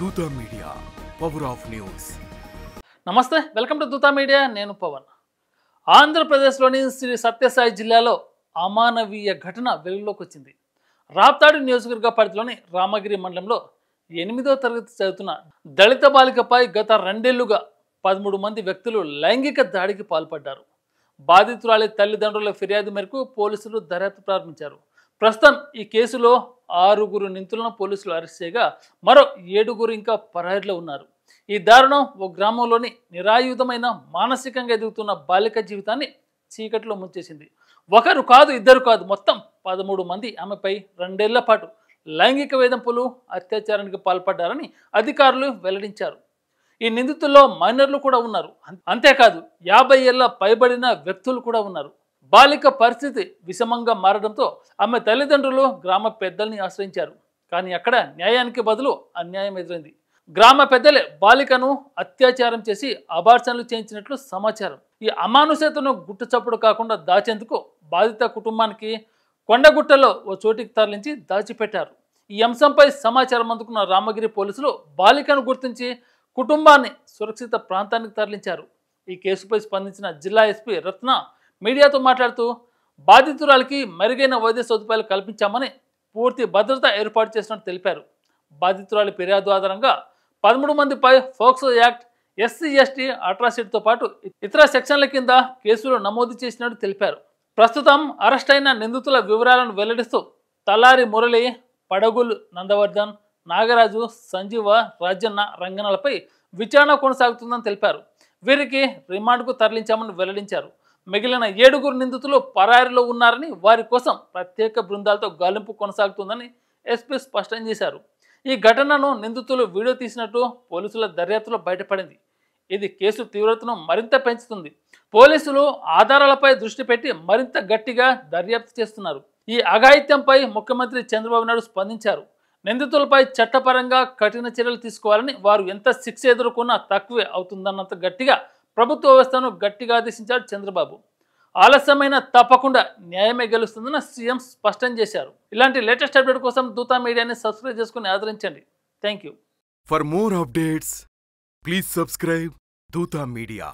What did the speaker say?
Dootha media power of news. నమస్తే, welcome to Dootha media. నేను పవన్. ఆంధ్రప్రదేశ్లోని శ్రీ సత్యసాయి జిల్లాలో అమానవీయ ఘటన వెలుగులోకి వచ్చింది. రాప్తాడు నియోజకవర్గ పరిధిలోని రామగిరి మండలంలో 8వ తరగతి చదువుతున్న దళిత బాలికపై గత 2 ఏళ్లుగా 13 మంది వ్యక్తులు లైంగిక దాడికి పాల్పడ్డారు. బాధితురాలి తల్లిదండ్రుల ఫిర్యాదు మేరకు పోలీసులు దర్యాప్తు ప్రారంభించారు. ప్రస్తుతం ఈ కేసులో 6 నిందితులను పోలీసులు అరెస్ట్ చేయగా మరో 7 ఇంకా పరారీలో ఉన్నారు. ఈ దారుణం ఓ గ్రామంలోని నిరాయుధమైన మానసికంగా ఎదుగుతున్న బాలిక జీవితాన్ని చీకట్లో ముంచేసింది. ఒకరు కాదు, ఇద్దరు కాదు, మొత్తం 13 మంది ఆమెపై 2 ఏళ్ల పాటు లైంగిక వేధింపులు, అత్యాచారానికి పాల్పడ్డారని అధికారులు వెల్లడించారు. ఈ నిందితుల్లో మైనర్లు కూడా ఉన్నారు. అంతేకాదు 50 ఏళ్ల పైబడిన వ్యక్తులు కూడా ఉన్నారు. బాలిక పరిస్థితి విషమంగా మారడంతో ఆమె తల్లిదండ్రులు గ్రామ పెద్దల్ని ఆశ్రయించారు. కానీ అక్కడ న్యాయానికి బదులు అన్యాయం ఎదురైంది. గ్రామ పెద్దలే బాలికను అత్యాచారం చేసి అబార్షన్లు చేయించినట్లు సమాచారం. ఈ అమానుషతను గుట్టుచప్పుడు కాకుండా దాచేందుకు బాధిత కుటుంబానికి కొండగుట్టలో ఓ చోటికి తరలించి దాచిపెట్టారు. ఈ అంశంపై సమాచారం అందుకున్న రామగిరి పోలీసులు బాలికను గుర్తించి కుటుంబాన్ని సురక్షిత ప్రాంతానికి తరలించారు. ఈ కేసుపై స్పందించిన జిల్లా ఎస్పీ రత్న మీడియాతో మాట్లాడుతూ, బాధితురాలికి మెరుగైన వైద్య సదుపాయాలు కల్పించామని, పూర్తి భద్రత ఏర్పాటు చేసినట్టు తెలిపారు. బాధితురాలి ఫిర్యాదు ఆధారంగా 13 మందిపై ఫోక్సో యాక్ట్, SC/ST అట్రాసిటీతో పాటు ఇతర సెక్షన్ల కింద కేసులు నమోదు చేసినట్టు తెలిపారు. ప్రస్తుతం అరెస్ట్ అయిన నిందితుల వివరాలను వెల్లడిస్తూ తలారి మురళి, పడగులు నందవర్ధన్, నాగరాజు, సంజీవ, రాజన్న, రంగనాలపై విచారణ కొనసాగుతుందని తెలిపారు. వీరికి రిమాండ్కు తరలించామని వెల్లడించారు. మిగిలిన 7 నిందితులు పరారీలో ఉన్నారని, వారి కోసం ప్రత్యేక బృందాలతో గాలింపు కొనసాగుతుందని ఎస్పీ స్పష్టం చేశారు. ఈ ఘటనను నిందితులు వీడియో తీసినట్టు పోలీసుల దర్యాప్తులో బయటపడింది. ఇది కేసు తీవ్రతను మరింత పెంచుతుంది. పోలీసులు ఆధారాలపై దృష్టి పెట్టి మరింత గట్టిగా దర్యాప్తు చేస్తున్నారు. ఈ అఘాయిత్యంపై ముఖ్యమంత్రి చంద్రబాబు నాయుడు స్పందించారు. నిందితులపై చట్టపరంగా కఠిన చర్యలు తీసుకోవాలని, వారు ఎంత శిక్ష ఎదుర్కొన్నా తక్కువే అవుతుందన్నంత గట్టిగా ప్రభుత్వ వ్యవస్థను గట్టిగా ఆదేశించారు చంద్రబాబు. ఆలస్యమైన తప్పకుండా న్యాయమే గెలుస్తుందని సీఎం స్పష్టం చేశారు. ఇలాంటి లేటెస్ట్ అప్డేట్ కోసం దూతా మీడియాని సబ్స్క్రైబ్ చేసుకుని ఆదరించండి. Thank you. For more updates please subscribe Dootha media.